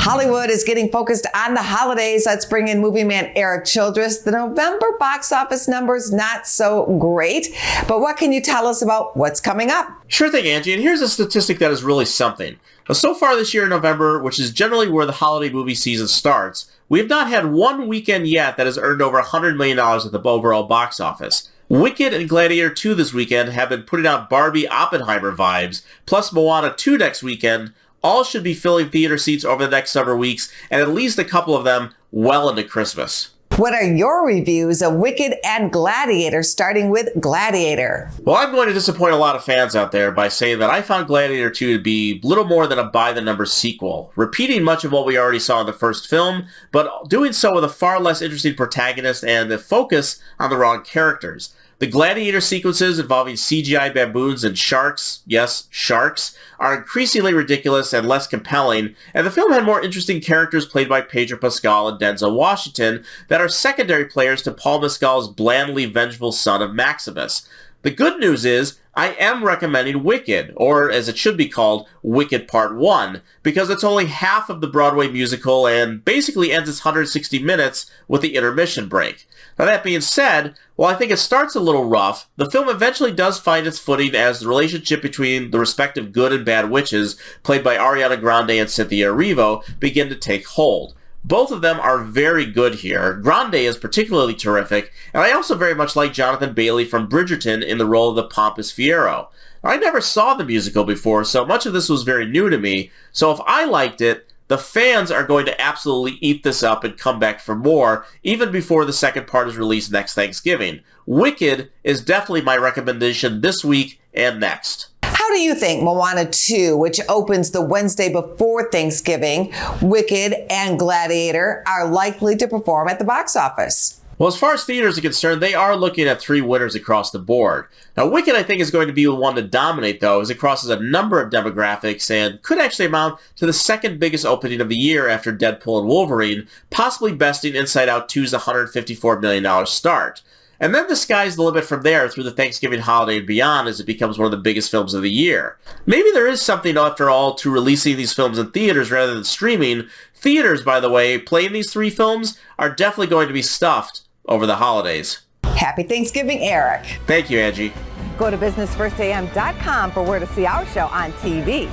Hollywood is getting focused on the holidays. Let's bring in movie man Erik Childress. The November box office numbers not so great, but what can you tell us about what's coming up? Sure thing, Angie, and here's a statistic that is really something. Now, so far this year in November, which is generally where the holiday movie season starts, we have not had one weekend yet that has earned over $100 million at the overall box office. Wicked and Gladiator 2 this weekend have been putting out Barbie Oppenheimer vibes, plus Moana 2 next weekend. All should be filling theater seats over the next several weeks, and at least a couple of them well into Christmas. What are your reviews of Wicked and Gladiator, starting with Gladiator? Well, I'm going to disappoint a lot of fans out there by saying that I found Gladiator 2 to be little more than a by-the-numbers sequel, repeating much of what we already saw in the first film, but doing so with a far less interesting protagonist and the focus on the wrong characters. The Gladiator sequences involving CGI baboons and sharks, yes, sharks, are increasingly ridiculous and less compelling, and the film had more interesting characters played by Pedro Pascal and Denzel Washington that are secondary players to Paul Mescal's blandly vengeful son of Maximus. The good news is, I am recommending Wicked, or as it should be called, Wicked Part 1, because it's only half of the Broadway musical and basically ends its 160 minutes with the intermission break. Now that being said, while I think it starts a little rough, the film eventually does find its footing as the relationship between the respective good and bad witches, played by Ariana Grande and Cynthia Erivo, begin to take hold. Both of them are very good here. Grande is particularly terrific, and I also very much like Jonathan Bailey from Bridgerton in the role of the pompous Fiyero. I never saw the musical before, so much of this was very new to me, so if I liked it, the fans are going to absolutely eat this up and come back for more, even before the second part is released next Thanksgiving. Wicked is definitely my recommendation this week and next. How do you think Moana 2, which opens the Wednesday before Thanksgiving, Wicked and Gladiator are likely to perform at the box office? Well, as far as theaters are concerned, they are looking at 3 winners across the board. Now, Wicked, I think, is going to be the one to dominate, though, as it crosses a number of demographics and could actually amount to the second biggest opening of the year after Deadpool and Wolverine, possibly besting Inside Out 2's $154 million start. And then the sky's the limit from there through the Thanksgiving holiday and beyond as it becomes one of the biggest films of the year. Maybe there is something, after all, to releasing these films in theaters rather than streaming. Theaters, by the way, playing these 3 films are definitely going to be stuffed over the holidays. Happy Thanksgiving, Erik. Thank you, Angie. Go to businessfirstam.com for where to see our show on TV.